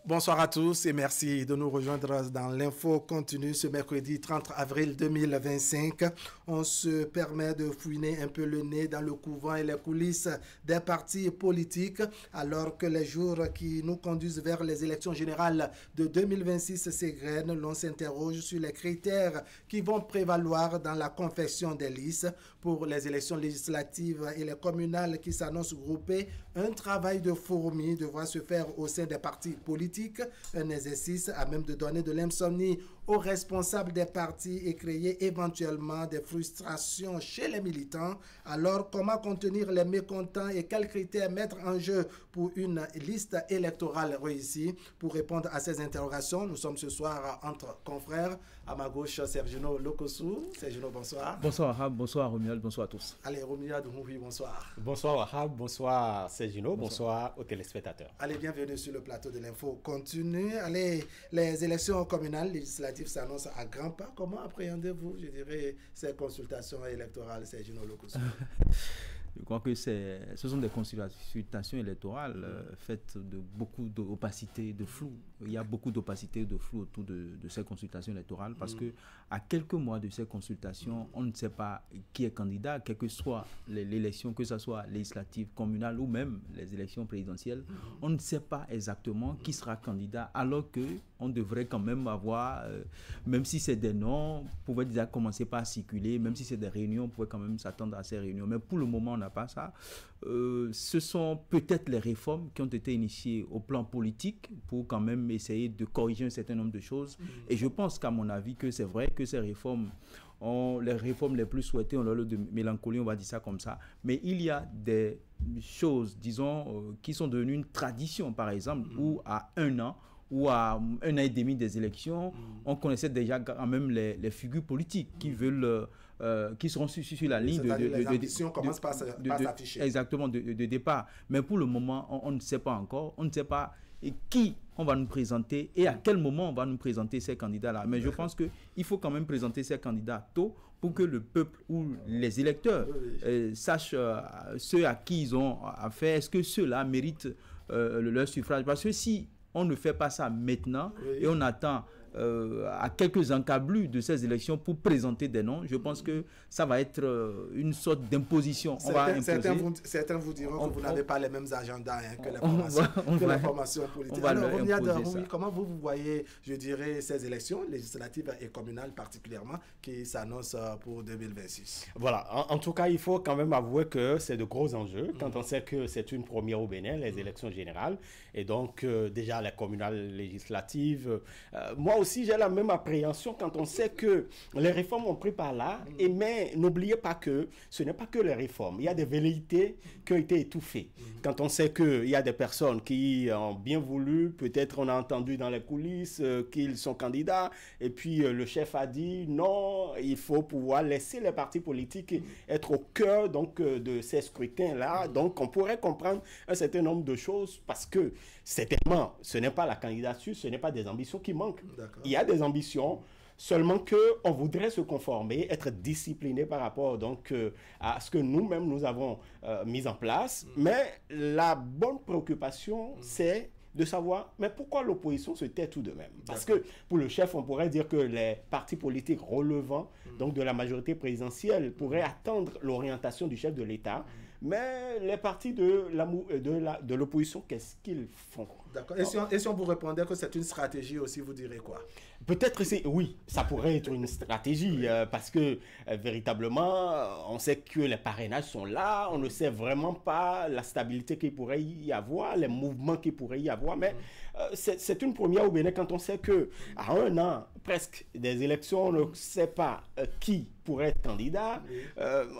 Bonsoir à tous et merci de nous rejoindre dans l'info continue ce mercredi 30 avril 2025. On se permet de fouiner un peu le nez dans le couvent et les coulisses des partis politiques alors que les jours qui nous conduisent vers les élections générales de 2026 s'égrènent. L'on s'interroge sur les critères qui vont prévaloir dans la confection des listes pour les élections législatives et les communales qui s'annoncent groupées. Un travail de fourmi devra se faire au sein des partis politiques. Un exercice à même de donner de l'insomnie aux responsables des partis et créer éventuellement des frustrations chez les militants. Alors, comment contenir les mécontents et quels critères mettre en jeu pour une liste électorale réussie? Pour répondre à ces interrogations, nous sommes ce soir entre confrères. À ma gauche, Sergino Lokosu. Sergino, bonsoir. Bonsoir Wahab, bonsoir Romuald, bonsoir à tous. Allez, Romuald, bonsoir. Bonsoir Wahab, bonsoir Sergino, bonsoir aux téléspectateurs. Allez, bienvenue sur le plateau de l'info continue. Allez, les élections communales législatives s'annoncent à grands pas. Comment appréhendez-vous, je dirais, ces consultations électorales, Sergino Lokosu? Je crois que ce sont des consultations électorales faites de beaucoup d'opacité, de flou. Il y a beaucoup d'opacité, de flou autour de ces consultations électorales parce que à quelques mois de ces consultations, on ne sait pas qui est candidat, quelle que soit l'élection, que ce soit législative, communale ou même les élections présidentielles. On ne sait pas exactement qui sera candidat alors qu'on devrait quand même avoir, même si c'est des noms, on pouvait déjà commencer par circuler, même si c'est des réunions, on pouvait quand même s'attendre à ces réunions. Mais pour le moment, on n'a pas ça. Ce sont peut-être les réformes qui ont été initiées au plan politique pour quand même essayer de corriger un certain nombre de choses. Et je pense qu'à mon avis que c'est vrai que ces réformes, les réformes les plus souhaitées ont l'air de mélancolie, on va dire ça comme ça. Mais il y a des choses, disons, qui sont devenues une tradition, par exemple, où à un an, ou à un an et demi des élections, on connaissait déjà quand même les figures politiques qui veulent, qui seront sur la ligne les ambitions commencent par s'afficher. Exactement, de départ. Mais pour le moment, on ne sait pas encore. On ne sait pas qui on va nous présenter et à quel moment on va nous présenter ces candidats-là. Mais je pense qu'il faut quand même présenter ces candidats tôt pour que le peuple ou les électeurs sachent ceux à qui ils ont affaire. Est-ce que ceux-là méritent leur suffrage? Parce que si on ne fait pas ça maintenant et on attend à quelques encablures de ces élections pour présenter des noms, je pense que ça va être une sorte d'imposition. Certains vous diront que vous n'avez pas les mêmes agendas que la formation politique. Alors, comment vous voyez, je dirais, ces élections législatives et communales particulièrement qui s'annoncent pour 2026? Voilà, en tout cas, il faut quand même avouer que c'est de gros enjeux quand on sait que c'est une première au Bénin, les élections générales, et donc déjà les communales législatives. Moi aussi, j'ai la même appréhension quand on sait que les réformes ont pris par là, mais n'oubliez pas que ce n'est pas que les réformes. Il y a des velléités qui ont été étouffées. Quand on sait qu'il y a des personnes qui ont bien voulu, peut-être on a entendu dans les coulisses qu'ils sont candidats, et puis le chef a dit non, il faut pouvoir laisser les partis politiques être au cœur donc, de ces scrutins-là. Donc on pourrait comprendre un certain nombre de choses parce que certainement, ce n'est pas la candidature, ce n'est pas des ambitions qui manquent. Il y a des ambitions, seulement qu'on voudrait se conformer, être discipliné par rapport donc, à ce que nous-mêmes nous avons mis en place. Mais la bonne préoccupation, c'est de savoir, mais pourquoi l'opposition se tait tout de même? Parce que pour le chef, on pourrait dire que les partis politiques relevant donc de la majorité présidentielle pourraient attendre l'orientation du chef de l'État, mais les partis de l'opposition, qu'est-ce qu'ils font? D'accord. Et si on vous répondait que c'est une stratégie aussi, vous direz quoi? Peut-être oui, ça pourrait être une stratégie parce que véritablement, on sait que les parrainages sont là, on ne sait vraiment pas la stabilité qu'il pourrait y avoir, les mouvements qu'il pourrait y avoir, mais c'est une première au Bénin quand on sait que à un an presque des élections, on ne sait pas qui pourrait être candidat,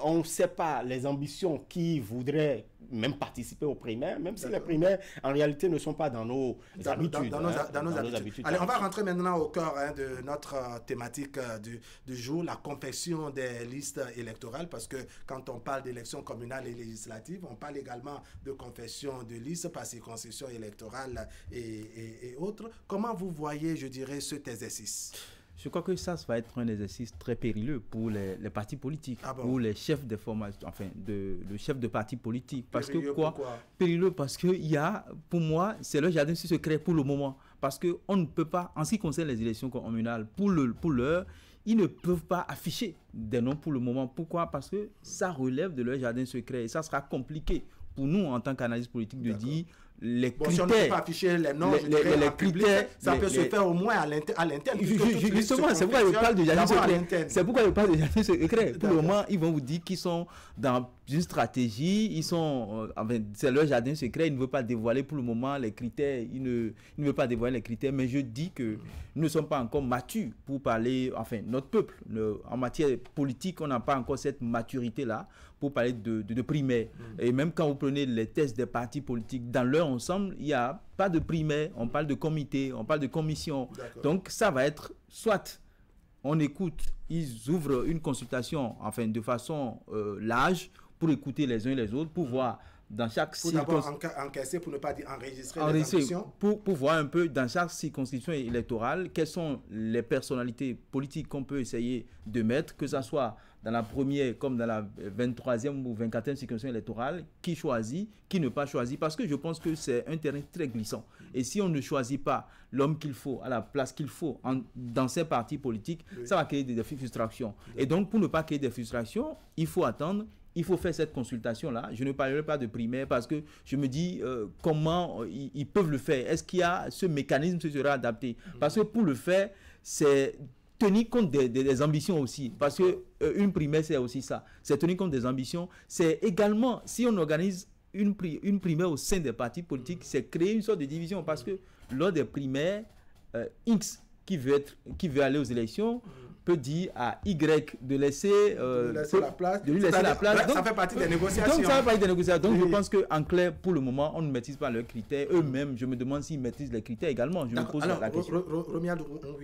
on ne sait pas les ambitions qui voudraient même participer aux primaires, même si les primaires en réalité ne sont pas dans nos habitudes. Dans nos habitudes. Allez, on va rentrer maintenant au cœur de notre thématique du jour, la confection des listes électorales, parce que quand on parle d'élections communales et législatives, on parle également de confection de listes par circonscription électorale et autres. Comment vous voyez, je dirais, cet exercice? Je crois que ça va être un exercice très périlleux pour les partis politiques, pour les chefs de formation, enfin, le chef de parti politique. Parce que quoi? Périlleux parce que pour moi, c'est le jardin secret pour le moment. Parce qu'on ne peut pas, en ce qui concerne les élections communales, pour l'heure, ils ne peuvent pas afficher des noms pour le moment. Pourquoi? Parce que ça relève de leur jardin secret et ça sera compliqué pour nous, en tant qu'analyste politique, de dire les critères. Si on ne peut pas afficher les noms, les critères, ça peut se faire au moins à l'interne. Justement, c'est pourquoi je parle de jardin secret. C'est pourquoi je parle de jardin secret. Pour le moment, ils vont vous dire qu'ils sont dans une stratégie, c'est leur jardin secret, ils ne veulent pas dévoiler pour le moment les critères, ils ne veulent pas dévoiler les critères, mais je dis que nous ne sommes pas encore matures pour parler, enfin, notre peuple, en matière politique, on n'a pas encore cette maturité-là pour parler de primaire. Et même quand vous prenez les tests des partis politiques, dans leur ensemble, il n'y a pas de primaire, on parle de comité, on parle de commission. Donc ça va être soit on écoute, ils ouvrent une consultation, enfin de façon large, pour écouter les uns et les autres, pour voir dans chaque circonscription. Pour d'abord encaisser, pour ne pas dire enregistrer les ambitions. Pour voir un peu dans chaque circonscription électorale, quelles sont les personnalités politiques qu'on peut essayer de mettre, que ce soit dans la première comme dans la 23e ou 24e circonscription électorale, qui choisit, qui ne pas choisit, parce que je pense que c'est un terrain très glissant. Et si on ne choisit pas l'homme qu'il faut, à la place qu'il faut dans ces partis politiques, ça va créer des frustrations. Et donc, pour ne pas créer des frustrations, il faut attendre. Il faut faire cette consultation-là. Je ne parlerai pas de primaire parce que je me dis comment ils peuvent le faire. Est-ce qu'il y a ce mécanisme qui sera adapté? Parce que pour le faire, c'est tenir compte des ambitions aussi. Parce qu'une primaire, c'est aussi ça. C'est tenir compte des ambitions. C'est également, si on organise une primaire au sein des partis politiques, c'est créer une sorte de division. Parce que lors des primaires, X qui veut aller aux élections, peut dire à Y de laisser la place. De lui laisser la place. Donc, ça fait partie des négociations. Donc, ça fait partie des négociations. Donc, je pense qu'en clair, pour le moment, on ne maîtrise pas leurs critères. Eux-mêmes, je me demande s'ils maîtrisent les critères également. Je me pose la question. Romial,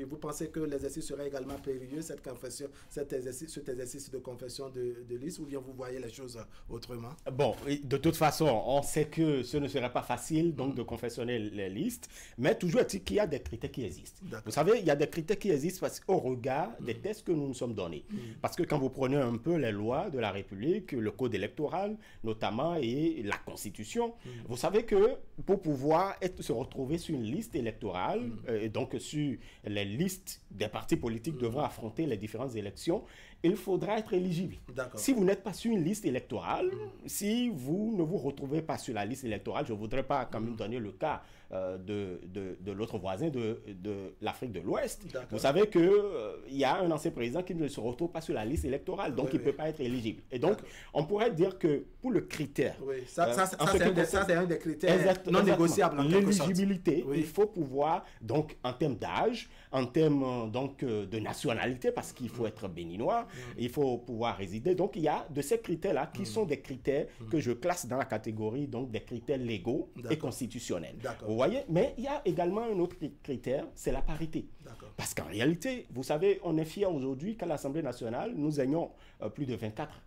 vous pensez que l'exercice serait également périlleux, cet exercice de confession de liste, ou bien vous voyez les choses autrement? Bon, de toute façon, on sait que ce ne serait pas facile donc de confessionner les listes, mais toujours est-il qu'il y a des critères qui existent. Vous savez, il y a des critères qui existent parce qu'au regard des tests que nous nous sommes donnés. Parce que quand vous prenez un peu les lois de la République, le code électoral notamment et la Constitution, vous savez que pour pouvoir se retrouver sur une liste électorale, et donc sur les listes des partis politiques devant affronter les différentes élections, il faudra être éligible. Si vous n'êtes pas sur une liste électorale, si vous ne vous retrouvez pas sur la liste électorale, je ne voudrais pas quand même donner le cas de l'autre voisin de l'Afrique de l'Ouest. Vous savez qu'il y a un ancien président qui ne se retrouve pas sur la liste électorale, donc il ne peut pas être éligible. Et donc, on pourrait dire que pour le critère... Ça c'est un des critères non négociables. L'éligibilité, il faut pouvoir, donc en termes d'âge, en termes donc, de nationalité, parce qu'il faut être béninois, il faut pouvoir résider. Donc, il y a de ces critères-là qui sont des critères que je classe dans la catégorie donc, des critères légaux et constitutionnels. Vous voyez? Mais il y a également un autre critère, c'est la parité. Parce qu'en réalité, vous savez, on est fiers aujourd'hui qu'à l'Assemblée nationale, nous ayons plus de 24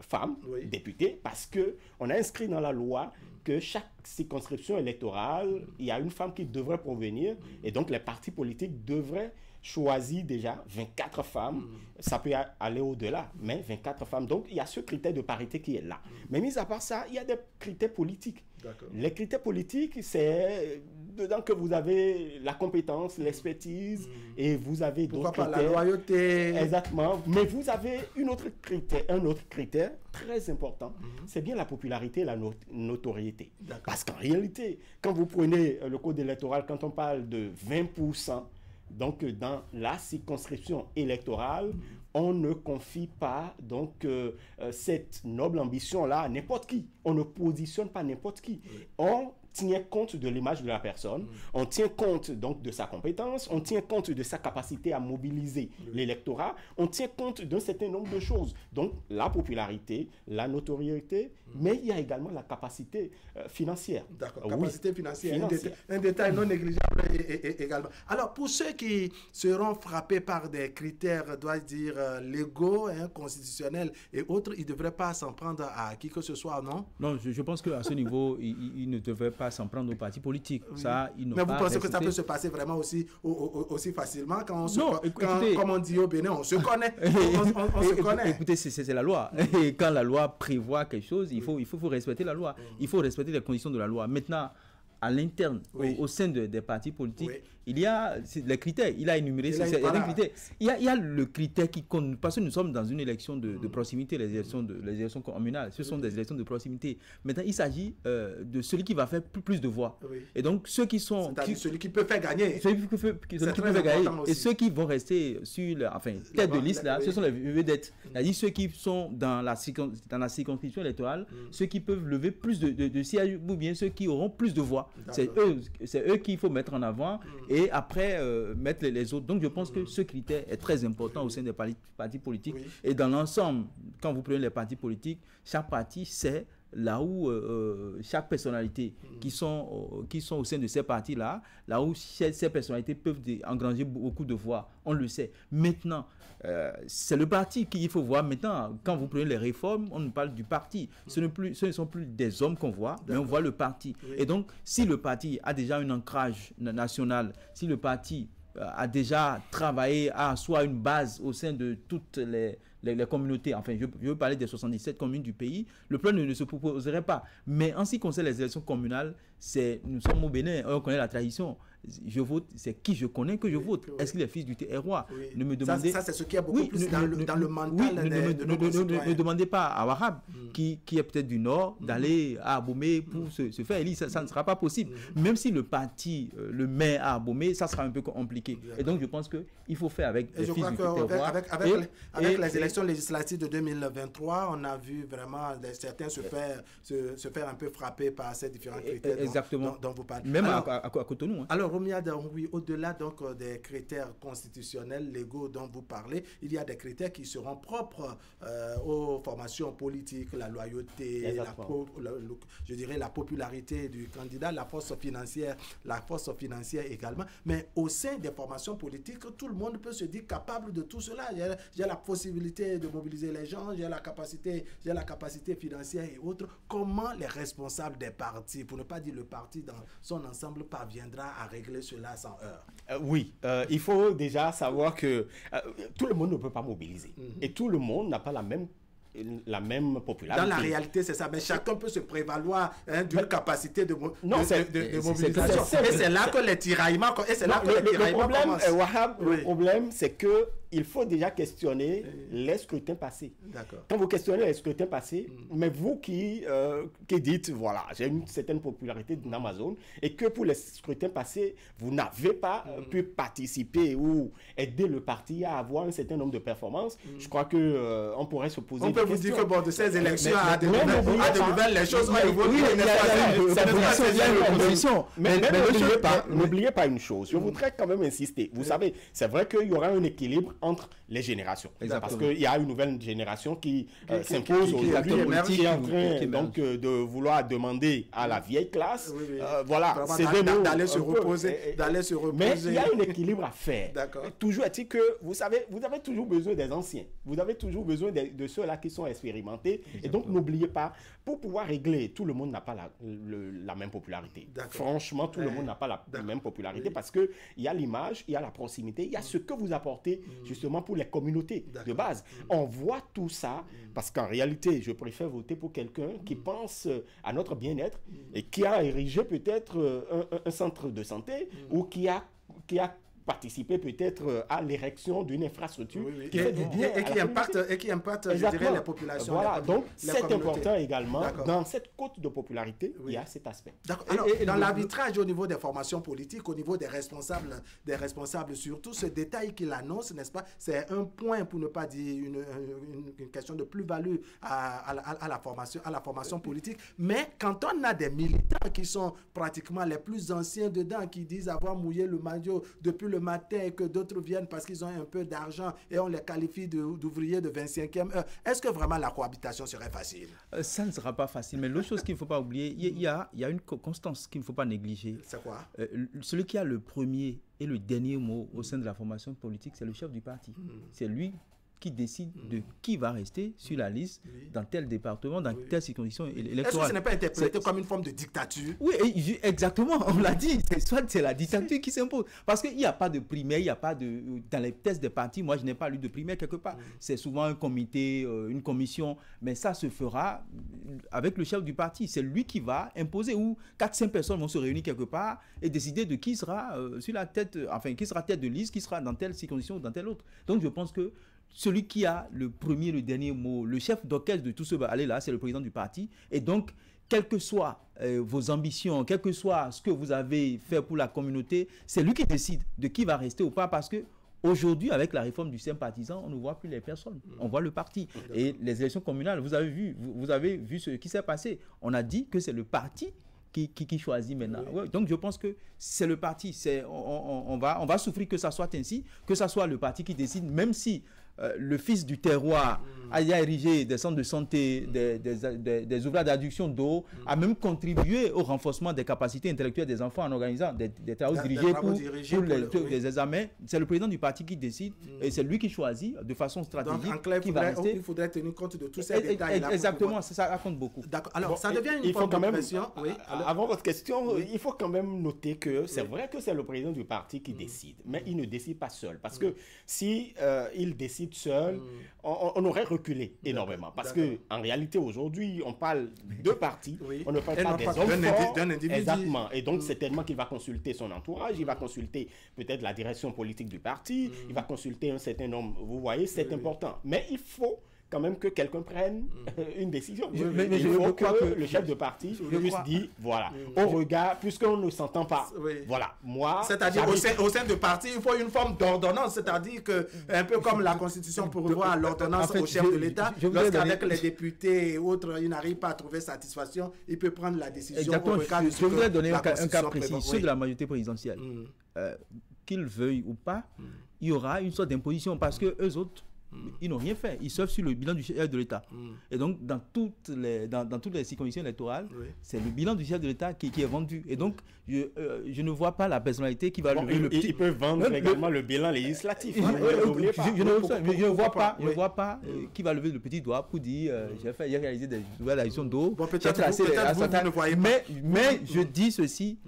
femmes députées parce qu'on a inscrit dans la loi que chaque circonscription électorale, il y a une femme qui devrait provenir et donc les partis politiques devraient choisir déjà 24 femmes. Ça peut aller au-delà, mais 24 femmes. Donc, il y a ce critère de parité qui est là. Mais mis à part ça, il y a des critères politiques. Les critères politiques, c'est dedans que vous avez la compétence, l'expertise, et vous avez d'autres critères. La loyauté. Exactement. Mais vous avez un autre critère très important, c'est bien la popularité et la notoriété. Parce qu'en réalité, quand vous prenez le code électoral, quand on parle de 20%, donc dans la circonscription électorale, on ne confie pas donc cette noble ambition-là à n'importe qui. On ne positionne pas n'importe qui. On tient compte de l'image de la personne, on tient compte donc de sa compétence, on tient compte de sa capacité à mobiliser l'électorat, on tient compte d'un certain nombre de choses. Donc la popularité, la notoriété, mais il y a également la capacité financière. Capacité financière. Un détail non négligeable également. Alors pour ceux qui seront frappés par des critères, dois-je dire, légaux, constitutionnels et autres, ils ne devraient pas s'en prendre à qui que ce soit, non? Non, je pense qu'à ce niveau, ils ne devraient pas pas s'en prendre aux partis politiques. Oui. Ça, ils n'ont mais vous pas pensez que ça respecté. peut se passer vraiment aussi facilement quand on se Non, écoutez, comme on dit au Bénin, on se connaît. on se connaît. Écoutez, c'est la loi. Et quand la loi prévoit quelque chose, il faut respecter la loi. Il faut respecter les conditions de la loi. Maintenant, à l'interne, au sein des partis politiques, il y a les critères. Il a énuméré certains critères. Il y a le critère qui compte, parce que nous sommes dans une élection de proximité, les élections communales. Ce sont des élections de proximité. Maintenant, il s'agit de celui qui va faire plus de voix. Et donc, ceux qui sont... celui qui peut faire gagner. Celui qui peut faire gagner. Et ceux qui vont rester sur tête de liste, là, ce sont les vedettes. C'est-à-dire ceux qui sont dans la circonscription électorale, ceux qui peuvent lever plus de sièges, ou bien ceux qui auront plus de voix. C'est eux qu'il faut mettre en avant et après mettre les autres. Donc je pense que ce critère est très important au sein des partis politiques. Et dans l'ensemble, quand vous prenez les partis politiques, chaque parti sait là où chaque personnalité qui sont au sein de ces partis-là, là où ces personnalités peuvent engranger beaucoup de voix, on le sait. Maintenant, c'est le parti qu'il faut voir. Maintenant, quand vous prenez les réformes, on nous parle du parti. Ce ne sont plus des hommes qu'on voit, mais on voit le parti. Et donc, si le parti a déjà un ancrage national, si le parti a déjà travaillé à soit une base au sein de toutes les communautés, enfin je veux parler des 77 communes du pays, le plan ne se proposerait pas. Mais en ce qui concerne les élections communales, nous sommes au Bénin, on connaît la tradition. Je vote, c'est qui je connais que je vote. Est-ce qu'il est fils du terroir? Ne me demandez... Ça c'est ce qui est beaucoup plus dans le mental de nos concitoyens. Ne demandez pas à Wahab, qui est peut-être du Nord, d'aller à Abomey pour se faire élire. Ça ne sera pas possible. Même si le parti le met à Abomey, ça sera un peu compliqué. Et donc je pense qu'il faut faire avec les fils du terroir. Avec les élections législatives de 2023, on a vu vraiment certains se faire un peu frapper par ces différents critères dont vous parlez. Même à Cotonou. Alors, Romiad, oui, au-delà donc des critères constitutionnels, légaux dont vous parlez, il y a des critères qui seront propres aux formations politiques, la loyauté, je dirais la popularité du candidat, la force financière également. Mais au sein des formations politiques, tout le monde peut se dire capable de tout cela. J'ai la possibilité de mobiliser les gens, j'ai la capacité financière et autres. Comment les responsables des partis, pour ne pas dire le parti dans son ensemble, parviendra à régler cela sans heurts? Oui, il faut déjà savoir que tout le monde ne peut pas mobiliser. Et tout le monde n'a pas la même popularité. Dans la réalité, c'est ça. Mais chacun peut se prévaloir d'une capacité de mobilisation. Et c'est là que les tiraillements... Le problème, c'est que il faut déjà questionner les scrutins passés. Quand vous questionnez les scrutins passés, mais vous qui dites, voilà, j'ai une certaine popularité d'Amazon, et que pour les scrutins passés, vous n'avez pas pu participer ou aider le parti à avoir un certain nombre de performances, je crois qu'on pourrait se poser des questions. On peut vous dire que bon, de ces élections à de nouvelles, les choses ont évolué. Mais n'oubliez pas une chose, je voudrais quand même insister. Vous savez, c'est vrai qu'il y aura un équilibre entre les générations. Parce qu'il y a une nouvelle génération qui s'impose aujourd'hui, qui est en train donc de vouloir demander à la vieille classe, voilà, d'aller se reposer. Mais il y a un équilibre à faire. Toujours est-il que, vous avez toujours besoin des anciens. Vous avez toujours besoin de ceux-là qui sont expérimentés. Et donc, n'oubliez pas, pour pouvoir régler, tout le monde n'a pas la même popularité. Franchement, tout le monde n'a pas la même popularité parce qu'il y a l'image, il y a la proximité, il y a ce que vous apportez justement pour les communautés de base. On voit tout ça parce qu'en réalité, je préfère voter pour quelqu'un qui pense à notre bien-être et qui a érigé peut-être un centre de santé ou qui a participer peut-être à l'érection d'une infrastructure qui fait du bien et qui impacte je dirais, les populations. Voilà, donc c'est important également. Dans cette cote de popularité, il y a cet aspect. Alors, dans l'arbitrage au niveau des formations politiques, au niveau des responsables surtout, ce détail qu'il annonce, n'est-ce pas, c'est un point, pour ne pas dire une question de plus-value à la formation politique. Mais quand on a des militants qui sont pratiquement les plus anciens dedans, qui disent avoir mouillé le maillot depuis le matin et que d'autres viennent parce qu'ils ont un peu d'argent et on les qualifie d'ouvriers de 25e heure, est-ce que vraiment la cohabitation serait facile? Ça ne sera pas facile, mais l'autre chose qu'il ne faut pas oublier, il y a une constance qu'il ne faut pas négliger. C'est quoi? Celui qui a le premier et le dernier mot au sein de la formation politique, c'est le chef du parti. C'est lui qui décide de qui va rester sur la liste dans tel département, dans telle circonscription électorale. Est-ce que ce n'est pas interprété comme une forme de dictature? Oui, exactement, on l'a dit. Soit c'est la dictature qui s'impose. Parce qu'il n'y a pas de primaire, il n'y a pas de... Dans les tests des partis, moi je n'ai pas lu de primaire quelque part. C'est souvent un comité, une commission, mais ça se fera avec le chef du parti. C'est lui qui va imposer, où 4-5 personnes vont se réunir quelque part et décider de qui sera sur la tête, enfin qui sera tête de liste, qui sera dans telle circonscription ou dans telle autre. Donc je pense que celui qui a le premier, le dernier mot, le chef d'orchestre de tout ce balai-là, c'est le président du parti. Et donc, quelles que soient vos ambitions, quel que soit ce que vous avez fait pour la communauté, c'est lui qui décide de qui va rester ou pas, parce que aujourd'hui, avec la réforme du système partisan, on ne voit plus les personnes, on voit le parti. Et les élections communales, vous avez vu ce qui s'est passé. On a dit que c'est le parti qui choisit maintenant. Ouais, donc je pense que c'est le parti. On va souffrir que ça soit ainsi, que ça soit le parti qui décide, même si le fils du terroir a érigé des centres de santé, des ouvrages d'adduction d'eau, a même contribué au renforcement des capacités intellectuelles des enfants en organisant des travaux dirigés pour les examens. C'est le président du parti qui décide et c'est lui qui choisit de façon stratégique. Donc en clair, il faudrait tenir compte de tous ces détails-là. Exactement, ça raconte beaucoup. D'accord. Alors, ça devient une forme de pression. Avant votre question, il faut quand même noter que c'est vrai que c'est le président du parti qui décide, mais il ne décide pas seul. Parce que si il décide seul, on aurait reculé énormément. Parce qu'en réalité, aujourd'hui, on parle de partis, on ne parle pas des hommes forts. Exactement. Et donc, certainement qu'il va consulter son entourage, il va consulter peut-être la direction politique du parti, il va consulter un certain nombre. Vous voyez, c'est important. Mais il faut quand même que quelqu'un prenne une décision. Il faut que le chef de parti puisse dire, voilà, au regard, puisqu'on ne s'entend pas, voilà, moi... C'est-à-dire au sein du parti, il faut une forme d'ordonnance, c'est-à-dire que, un peu comme la Constitution pourvoit l'ordonnance au chef de l'État, lorsqu'avec les députés et autres, il n'arrive pas à trouver satisfaction, il peut prendre la décision. Exactement, je voudrais donner un cas précis, ceux de la majorité présidentielle, qu'ils veuillent ou pas, il y aura une sorte d'imposition, parce que eux autres, ils n'ont rien fait. Ils surfent sur le bilan du chef de l'État. Et donc, dans toutes les circonscriptions électorales, c'est le bilan du chef de l'État qui est vendu. Et donc, je ne vois pas la personnalité qui va lever le petit... Ils peuvent vendre également le bilan législatif. Je ne vois pas qui va lever le petit doigt pour dire j'ai réalisé des nouvelles actions d'eau. Mais je dis ceci...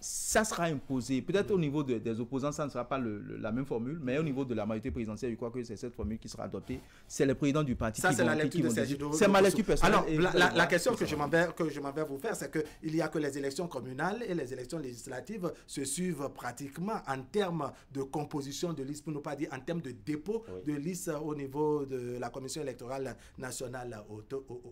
Ça sera imposé. Peut-être au niveau des opposants, ça ne sera pas la même formule, mais au niveau de la majorité présidentielle, je crois que c'est cette formule qui sera adoptée. C'est le président du parti qui vont décider. C'est ma lecture personnelle. Alors, la question que je m'en vais vous faire, c'est qu'il n'y a que les élections communales et les élections législatives se suivent pratiquement en termes de composition de liste, pour ne pas dire en termes de dépôt de liste au niveau de la Commission électorale nationale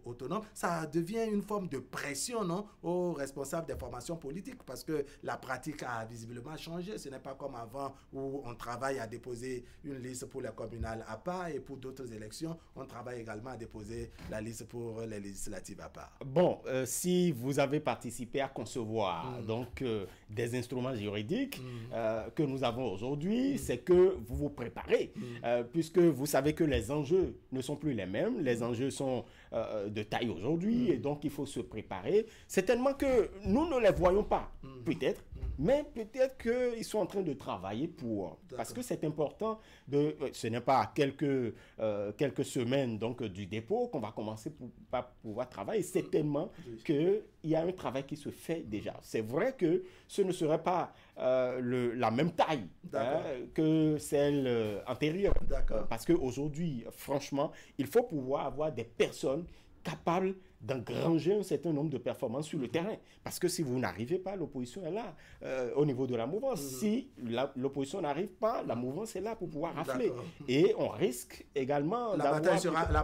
autonome. Ça devient une forme de pression, non, aux responsables des formations politiques, parce que la pratique a visiblement changé. Ce n'est pas comme avant où on travaille à déposer une liste pour les communales à part et pour d'autres élections, on travaille également à déposer la liste pour les législatives à part. Bon, si vous avez participé à concevoir donc des instruments juridiques que nous avons aujourd'hui, c'est que vous vous préparez, puisque vous savez que les enjeux ne sont plus les mêmes. Les enjeux sont de taille aujourd'hui et donc il faut se préparer. Certainement que nous ne les voyons pas, peut-être, mais peut-être qu'ils sont en train de travailler pour. Parce que c'est important, ce n'est pas à quelques semaines donc, du dépôt qu'on va commencer par pouvoir travailler. Certainement qu'il y a un travail qui se fait déjà. C'est vrai que ce ne serait pas la même taille que celle antérieure. Parce qu'aujourd'hui, franchement, il faut pouvoir avoir des personnes capables d'engranger un certain nombre de performances sur le terrain. Parce que si vous n'arrivez pas, l'opposition est là au niveau de la mouvance. Si l'opposition n'arrive pas, la mouvance est là pour pouvoir rafler. Et on risque également la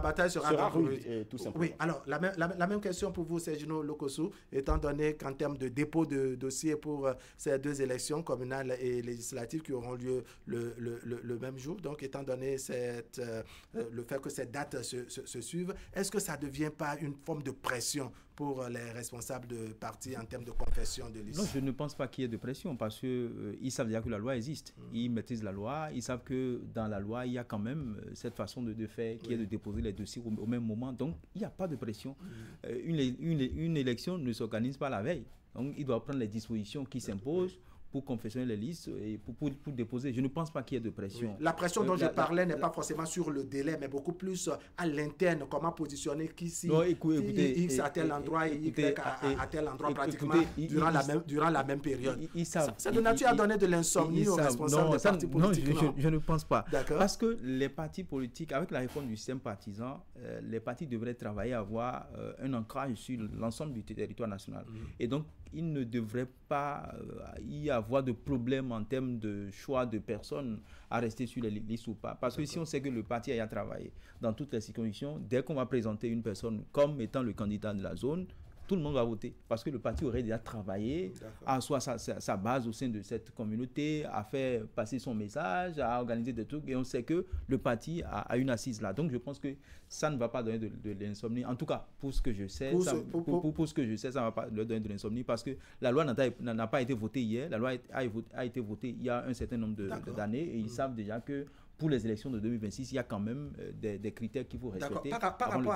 bataille sera rude, tout simplement. Oui, alors la même question pour vous, Sergino Lokossou, étant donné qu'en termes de dépôt de dossiers pour ces deux élections communales et législatives qui auront lieu le même jour, donc étant donné le fait que ces dates se suivent, est-ce que ça ne devient pas une forme de pression pour les responsables de partis en termes de confession de liste? Non, je ne pense pas qu'il y ait de pression parce qu'ils savent déjà que la loi existe. Ils maîtrisent la loi, ils savent que dans la loi, il y a quand même cette façon de faire qui est de déposer les dossiers au même moment. Donc, il n'y a pas de pression. Une élection ne s'organise pas la veille. Donc, il doit prendre les dispositions qui s'imposent pour confectionner les listes et pour déposer. Je ne pense pas qu'il y ait de pression. Oui. La pression dont je parlais n'est pas forcément sur le délai, mais beaucoup plus à l'interne, comment positionner qui si X à tel endroit et Y à tel endroit pratiquement durant la même période. C'est de nature à donner de l'insomnie aux responsables des partis politiques. Non, je ne pense pas. Parce que les partis politiques, avec la réforme du système partisan, les partis devraient travailler à avoir un ancrage sur l'ensemble du territoire national. Et donc, il ne devrait pas y avoir de problème en termes de choix de personnes à rester sur les listes ou pas. Parce que si on sait que le parti a travaillé dans toutes les circonscriptions, dès qu'on va présenter une personne comme étant le candidat de la zone, tout le monde va voter parce que le parti aurait déjà travaillé à asseoir sa base au sein de cette communauté, à faire passer son message, à organiser des trucs, et on sait que le parti a une assise là. Donc je pense que ça ne va pas donner de l'insomnie. En tout cas, pour ce que je sais, pour ce que je sais, ça ne va pas leur donner de l'insomnie parce que la loi n'a pas été votée hier. La loi a été votée il y a un certain nombre d'années et ils savent déjà que pour les élections de 2026, il y a quand même des critères qu'il faut respecter. Par rapport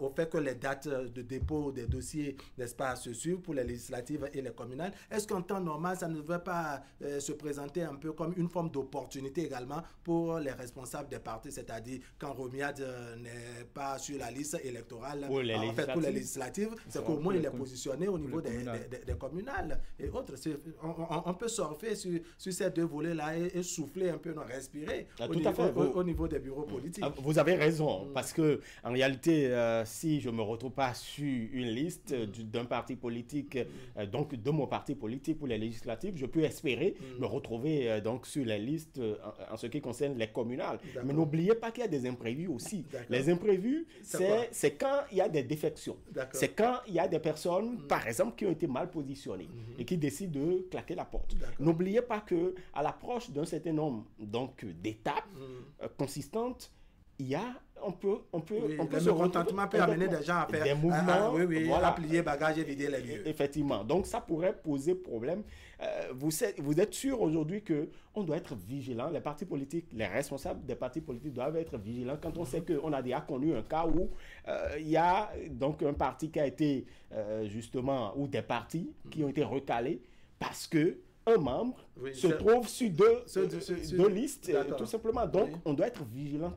au fait que les dates de dépôt des dossiers, n'est-ce pas, se suivent pour les législatives et les communales, est-ce qu'en temps normal, ça ne devrait pas se présenter un peu comme une forme d'opportunité également pour les responsables des partis, c'est-à-dire quand Romiade n'est pas sur la liste électorale, pour les législatives, c'est qu'au moins il est positionné au niveau des communales et autres. On peut surfer sur ces deux volets-là et souffler un peu nos respirer au niveau des bureaux politiques. Vous avez raison, parce que en réalité, si je ne me retrouve pas sur une liste d'un parti politique, donc de mon parti politique pour les législatives, je peux espérer me retrouver donc sur les listes en ce qui concerne les communales. Mais n'oubliez pas qu'il y a des imprévus aussi. Les imprévus, c'est quand il y a des défections. C'est quand il y a des personnes, par exemple, qui ont été mal positionnées et qui décident de claquer la porte. N'oubliez pas qu'à l'approche d'un certain nombre d'étapes consistantes, il y a le contentement peut amener des gens à faire des mouvements, voilà, plier bagages et vider les lieux. Effectivement, donc ça pourrait poser problème. Vous êtes sûr aujourd'hui qu'on doit être vigilant, les partis politiques, les responsables des partis politiques doivent être vigilants quand on sait qu'on a déjà connu un cas où il y a donc un parti qui a été justement, ou des partis qui ont été recalés parce que un membre se trouve sur deux listes, tout simplement. Donc, on doit être vigilant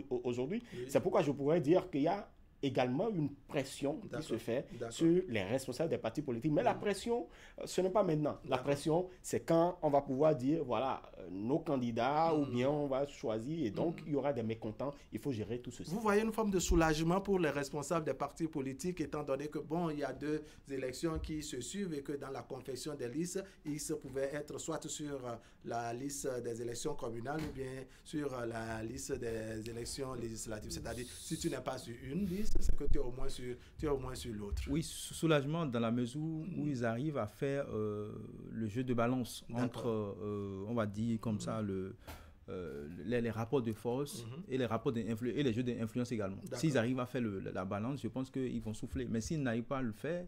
aujourd'hui. C'est pourquoi je pourrais dire qu'il y a également une pression qui se fait sur les responsables des partis politiques. Mais la pression, ce n'est pas maintenant. La pression, c'est quand on va pouvoir dire, voilà, nos candidats, ou bien on va choisir, et donc il y aura des mécontents. Il faut gérer tout ceci. Vous voyez une forme de soulagement pour les responsables des partis politiques, étant donné que, bon, il y a deux élections qui se suivent et que dans la confection des listes, ils pouvaient être soit sur la liste des élections communales ou bien sur la liste des élections législatives. C'est-à-dire, si tu n'es pas sur une liste, c'est que tu es au moins sur l'autre. Oui, soulagement dans la mesure où ils arrivent à faire le jeu de balance entre, on va dire comme ça, les rapports de force et les rapports et les jeux d'influence également. S'ils arrivent à faire la balance, je pense qu'ils vont souffler. Mais s'ils n'arrivent pas à le faire,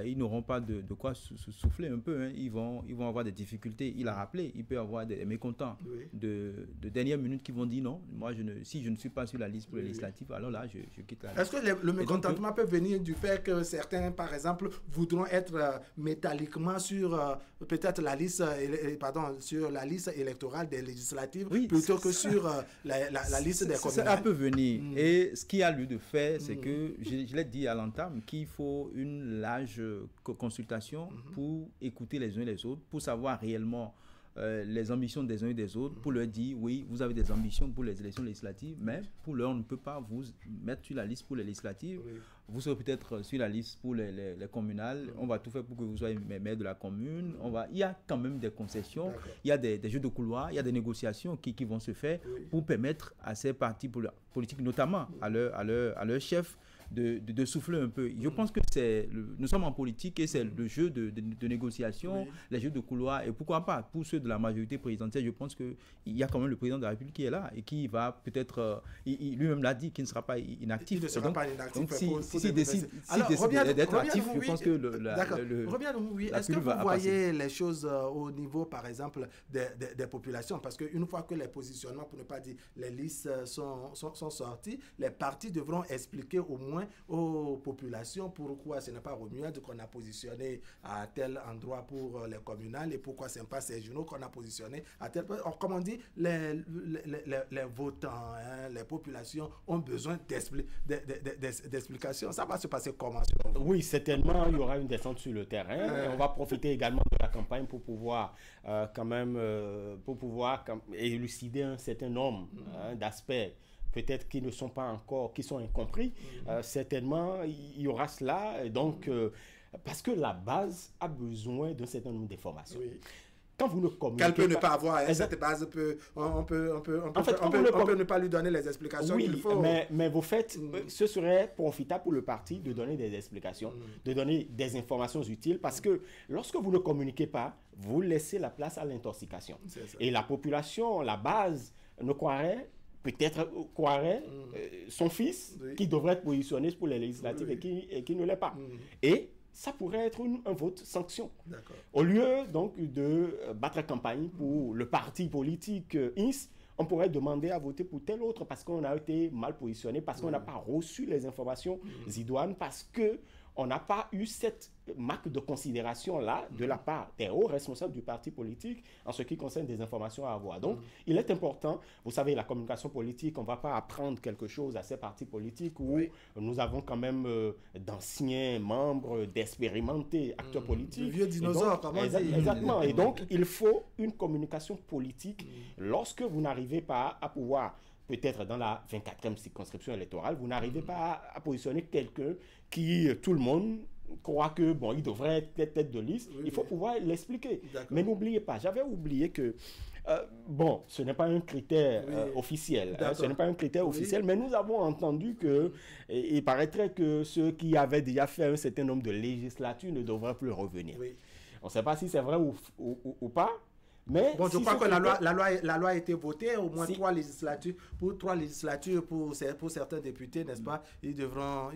ils n'auront pas de quoi souffler un peu. Hein. Ils vont avoir des difficultés. Il a rappelé, il peut y avoir des mécontents de dernière minute qui vont dire non, moi si je ne suis pas sur la liste pour les législatives, alors là je quitte la liste. Est-ce que le mécontentement peut venir du fait que certains, par exemple, voudront être métalliquement sur peut-être la liste, sur la liste électorale des législatives plutôt que sur la liste des communales? Ça peut venir. Et ce qu'il y a lieu de faire, c'est que, je l'ai dit à l'entame, qu'il faut une large consultation pour écouter les uns et les autres, pour savoir réellement les ambitions des uns et des autres, pour leur dire, oui, vous avez des ambitions pour les élections législatives, mais pour l'heure, on ne peut pas vous mettre sur la liste pour les législatives. Vous serez peut-être sur la liste pour les communales. On va tout faire pour que vous soyez maire de la commune. Il y a quand même des concessions, il y a des jeux de couloir, il y a des négociations qui vont se faire pour permettre à ces partis politiques, notamment à leur chef, de souffler un peu. Je pense que nous sommes en politique et c'est le jeu de négociation, les jeux de couloir, et pourquoi pas, pour ceux de la majorité présidentielle, je pense qu'il y a quand même le président de la République qui est là et qui va peut-être, lui-même l'a dit, qu'il ne sera pas inactif. Il ne sera pas inactif. Donc s'il décide d'être actif, je pense que est-ce que vous voyez les choses au niveau, par exemple, des populations? Parce qu'une fois que les positionnements, pour ne pas dire les listes sont sortis, les partis devront expliquer au moins besoin aux populations, pourquoi ce n'est pas Romuald qu'on a positionné à tel endroit pour les communales et pourquoi ce n'est pas ces journaux qu'on a positionné à tel... Comme on dit, les votants, hein, les populations ont besoin d'explications. Ça va se passer comment? Oui, certainement, il y aura une descente sur le terrain. On va profiter également de la campagne pour pouvoir élucider un certain nombre d'aspects peut-être qui ne sont pas encore, qui sont incompris. Certainement, il y aura cela. Et donc, parce que la base a besoin d'un certain nombre d'informations. Oui. Quand vous ne communiquez qu'elle peut ne pas avoir, hein, cette base on peut ne pas lui donner les explications qu'il faut. Mais vous faites, ce serait profitable pour le parti de donner des explications, de donner des informations utiles, parce que lorsque vous ne communiquez pas, vous laissez la place à l'intoxication. Et la population, la base, ne croirait son fils qui devrait être positionné pour les législatives et qui ne l'est pas. Et ça pourrait être un vote sanction. Au lieu donc de battre campagne pour le parti politique INS, on pourrait demander à voter pour tel autre parce qu'on a été mal positionné, parce qu'on n'a pas reçu les informations idoines, parce qu'on n'a pas eu cette marque de considération-là de la part des hauts responsables du parti politique en ce qui concerne des informations à avoir. Donc, il est important, vous savez, la communication politique, on ne va pas apprendre quelque chose à ces partis politiques où nous avons quand même d'anciens membres, d'expérimentés acteurs politiques. De vieux dinosaures, comment dire. Exactement. Et donc, il faut une communication politique lorsque vous n'arrivez pas à pouvoir, peut-être dans la 24e circonscription électorale, vous n'arrivez pas à positionner quelqu'un qui, tout le monde croit que, bon, il devrait être tête de liste. Il faut pouvoir l'expliquer. Mais n'oubliez pas, j'avais oublié que, bon, ce n'est pas un critère officiel. Ce n'est pas un critère officiel, mais nous avons entendu que, il paraîtrait que ceux qui avaient déjà fait un certain nombre de législatures ne devraient plus revenir. On ne sait pas si c'est vrai ou pas. Mais bon, je crois que la loi a été votée, au moins 3 législatures, pour certains députés, n'est-ce pas? Ils devront...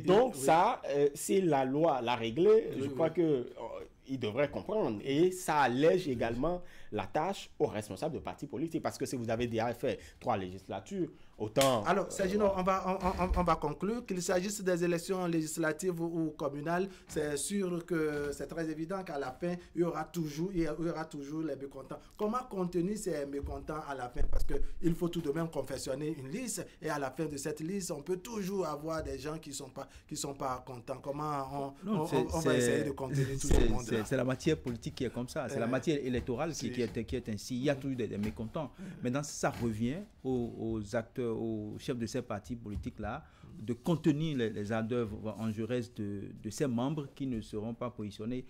donc ça, si la loi l'a réglé, je crois que ils devraient comprendre. Et ça allège également la tâche aux responsables de partis politiques. Parce que si vous avez déjà fait 3 législatures, autant... Alors, Sergino, on va conclure. Qu'il s'agisse des élections législatives ou communales, c'est sûr que c'est très évident qu'à la fin, il y aura toujours les mécontents. Comment contenir ces mécontents à la fin? Parce qu'il faut tout de même confectionner une liste. Et à la fin de cette liste, on peut toujours avoir des gens qui sont pas contents. Comment on va essayer de contenir tout ce monde? C'est la matière politique qui est comme ça. C'est la matière électorale qui est ainsi. Il y a toujours des mécontents. Maintenant, ça revient aux acteurs, aux chefs de ces partis politiques-là, de contenir les ardeurs vengeresses de ces membres qui ne seront pas positionnés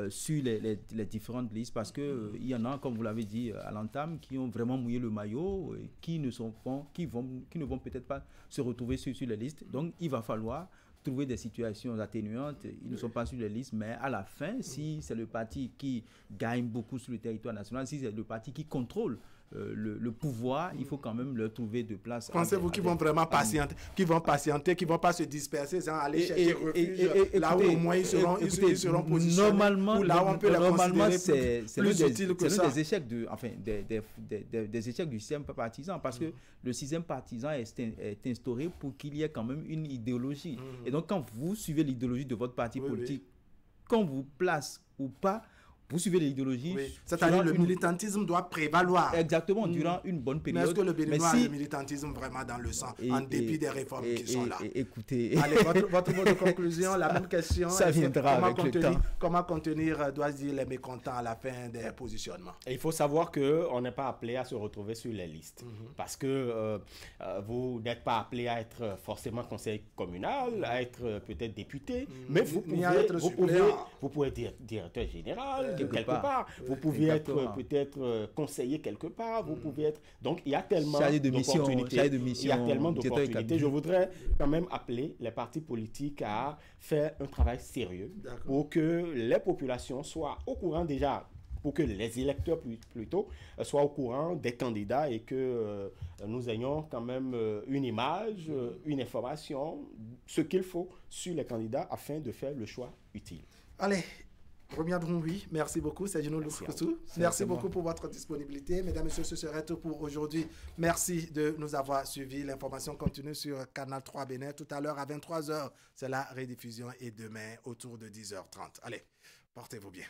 sur les différentes listes, parce que il y en a, comme vous l'avez dit à l'entame, qui ont vraiment mouillé le maillot, qui ne vont peut-être pas se retrouver sur les listes. Donc, il va falloir trouver des situations atténuantes. Ils ne sont pas sur les listes, mais à la fin, si c'est le parti qui gagne beaucoup sur le territoire national, si c'est le parti qui contrôle le pouvoir, il faut quand même leur trouver de place. Pensez-vous qu'ils vont vraiment patienter, qu'ils vont pas se disperser, sans aller chercher refuge là où au moins ils seront positionnés, normalement, là où on peut les considérer plus utiles que ça. Des échecs des échecs du système partisan, parce que le système partisan est instauré pour qu'il y ait quand même une idéologie. Et donc, quand vous suivez l'idéologie de votre parti politique, qu'on vous place ou pas, vous suivez l'idéologie. C'est-à-dire le militantisme doit prévaloir. Exactement, durant une bonne période. Mais est-ce que le Béninois a le militantisme vraiment dans le sang, en dépit des réformes qui sont là? Écoutez... Allez, votre mot de conclusion, la même question. Ça viendra avec le temps. Comment contenir, dois-je dire, les mécontents à la fin des positionnements? Et il faut savoir qu'on n'est pas appelé à se retrouver sur les listes. Parce que vous n'êtes pas appelé à être forcément conseiller communal, à être peut-être député, mais vous pouvez être directeur général, quelque part. Vous pouvez être peut-être conseiller quelque part. Vous pouvez être... Donc, il y a tellement d'opportunités. Il y a tellement d'opportunités. Je voudrais quand même appeler les partis politiques à faire un travail sérieux pour que les populations soient au courant déjà, pour que les électeurs plutôt soient au courant des candidats et que nous ayons quand même une image, une information, ce qu'il faut sur les candidats afin de faire le choix utile. Allez, Reviendrons, oui. Merci beaucoup, Sergino Lukusu. Merci beaucoup pour votre disponibilité. Mesdames, Messieurs, ce serait tout pour aujourd'hui. Merci de nous avoir suivis. L'information continue sur Canal 3 Bénin tout à l'heure à 23h. C'est la rediffusion et demain autour de 10h30. Allez, portez-vous bien.